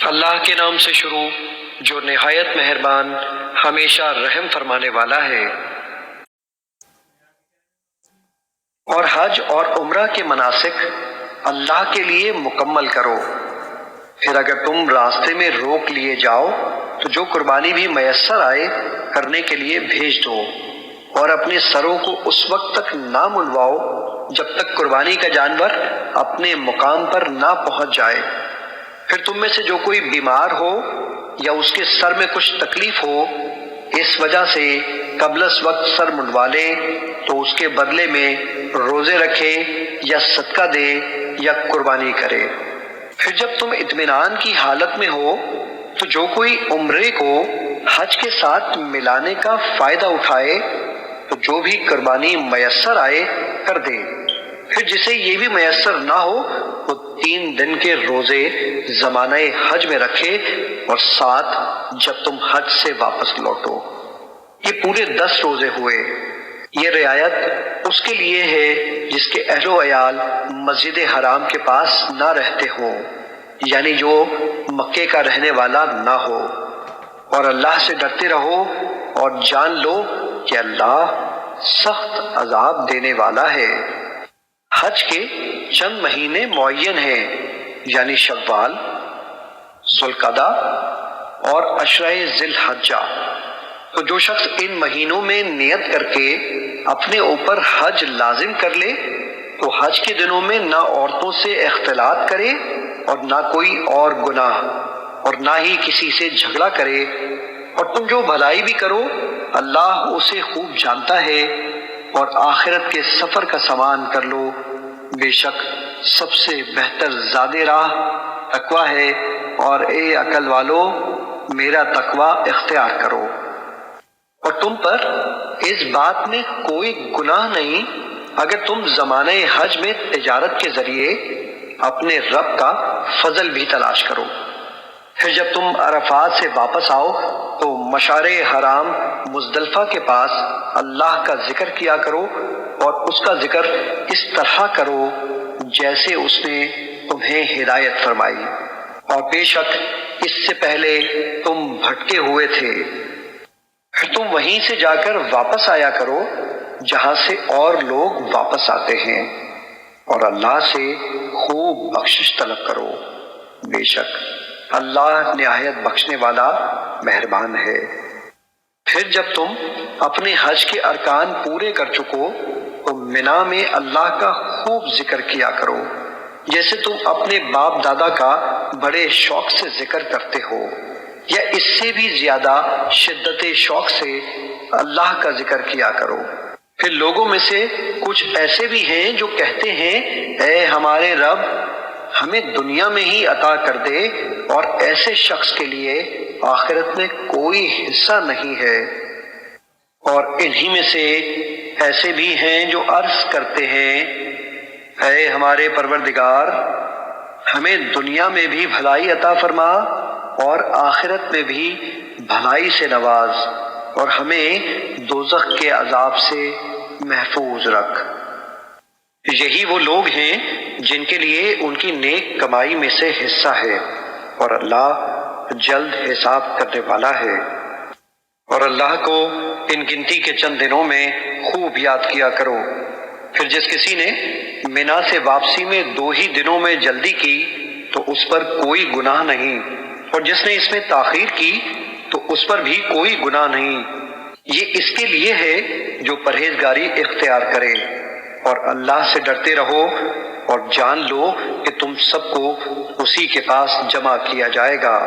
اللہ کے نام سے شروع جو نہایت مہربان ہمیشہ رحم فرمانے والا ہے۔ اور حج اور عمرہ کے مناسک اللہ کے لیے مکمل کرو، پھر اگر تم راستے میں روک لیے جاؤ تو جو قربانی بھی میسر آئے کرنے کے لیے بھیج دو، اور اپنے سروں کو اس وقت تک نہ منڈواؤ جب تک قربانی کا جانور اپنے مقام پر نہ پہنچ جائے۔ پھر تم میں سے جو کوئی بیمار ہو یا اس کے سر میں کچھ تکلیف ہو، اس وجہ سے قبل از وقت سر منڈوا لے تو اس کے بدلے میں روزے رکھے یا صدقہ دے یا قربانی کرے۔ پھر جب تم اطمینان کی حالت میں ہو تو جو کوئی عمرے کو حج کے ساتھ ملانے کا فائدہ اٹھائے تو جو بھی قربانی میسر آئے کر دے۔ پھر جسے یہ بھی میسر نہ ہو وہ 3 دن کے روزے زمانہ حج میں رکھے، اور ساتھ جب تم حج سے واپس لوٹو۔ یہ پورے 10 روزے ہوئے۔ یہ رعایت اس کے لیے ہے جس کے اہل و عیال مسجد حرام کے پاس نہ رہتے ہوں، یعنی جو مکے کا رہنے والا نہ ہو۔ اور اللہ سے ڈرتے رہو اور جان لو کہ اللہ سخت عذاب دینے والا ہے۔ حج کے چند مہینے معین ہیں، یعنی شوال، ذوالقعدہ اور عشرہ ذی الحجہ۔ تو جو شخص ان مہینوں میں نیت کر کے اپنے اوپر حج لازم کر لے تو حج کے دنوں میں نہ عورتوں سے اختلاط کرے اور نہ کوئی اور گناہ، اور نہ ہی کسی سے جھگڑا کرے۔ اور تم جو بھلائی بھی کرو اللہ اسے خوب جانتا ہے، اور آخرت کے سفر کا سامان کر لو، بے شک سب سے بہتر زادِ راہ تقویٰ ہے، اور اے عقل والو میرا تقویٰ اختیار کرو۔ اور تم پر اس بات میں کوئی گناہ نہیں اگر تم زمانہ حج میں تجارت کے ذریعے اپنے رب کا فضل بھی تلاش کرو۔ پھر جب تم عرفات سے واپس آؤ تو مشعر حرام مزدلفہ کے پاس اللہ کا ذکر کیا کرو، اور اس کا ذکر اس طرح کرو جیسے اس نے تمہیں ہدایت فرمائی، اور بے شک اس سے پہلے تم بھٹکے ہوئے تھے۔ پھر تم وہیں سے جا کر واپس آیا کرو جہاں سے اور لوگ واپس آتے ہیں، اور اللہ سے خوب بخشش طلب کرو، بے شک اللہ نہایت بخشنے والا مہربان ہے۔ پھر جب تم اپنے حج کے ارکان پورے کر چکو تو منا میں اللہ کا خوب ذکر کیا کرو، جیسے تم اپنے باپ دادا کا بڑے شوق سے ذکر کرتے ہو، یا اس سے بھی زیادہ شدت شوق سے اللہ کا ذکر کیا کرو۔ پھر لوگوں میں سے کچھ ایسے بھی ہیں جو کہتے ہیں اے ہمارے رب ہمیں دنیا میں ہی عطا کر دے، اور ایسے شخص کے لیے آخرت میں کوئی حصہ نہیں ہے۔ اور انہی میں سے ایسے بھی ہیں جو عرض کرتے ہیں اے ہمارے پروردگار ہمیں دنیا میں بھی بھلائی عطا فرما اور آخرت میں بھی بھلائی سے نواز، اور ہمیں دوزخ کے عذاب سے محفوظ رکھ۔ یہی وہ لوگ ہیں جن کے لیے ان کی نیک کمائی میں سے حصہ ہے، اور اللہ جلد حساب کرنے والا ہے۔ اور اللہ کو ان گنتی کے چند دنوں میں خوب یاد کیا کرو۔ پھر جس کسی نے منا سے واپسی میں 2 ہی دنوں میں جلدی کی تو اس پر کوئی گناہ نہیں، اور جس نے اس میں تاخیر کی تو اس پر بھی کوئی گناہ نہیں۔ یہ اس کے لیے ہے جو پرہیزگاری اختیار کرے۔ اور اللہ سے ڈرتے رہو اور جان لو کہ تم سب کو اسی کے پاس جمع کیا جائے گا۔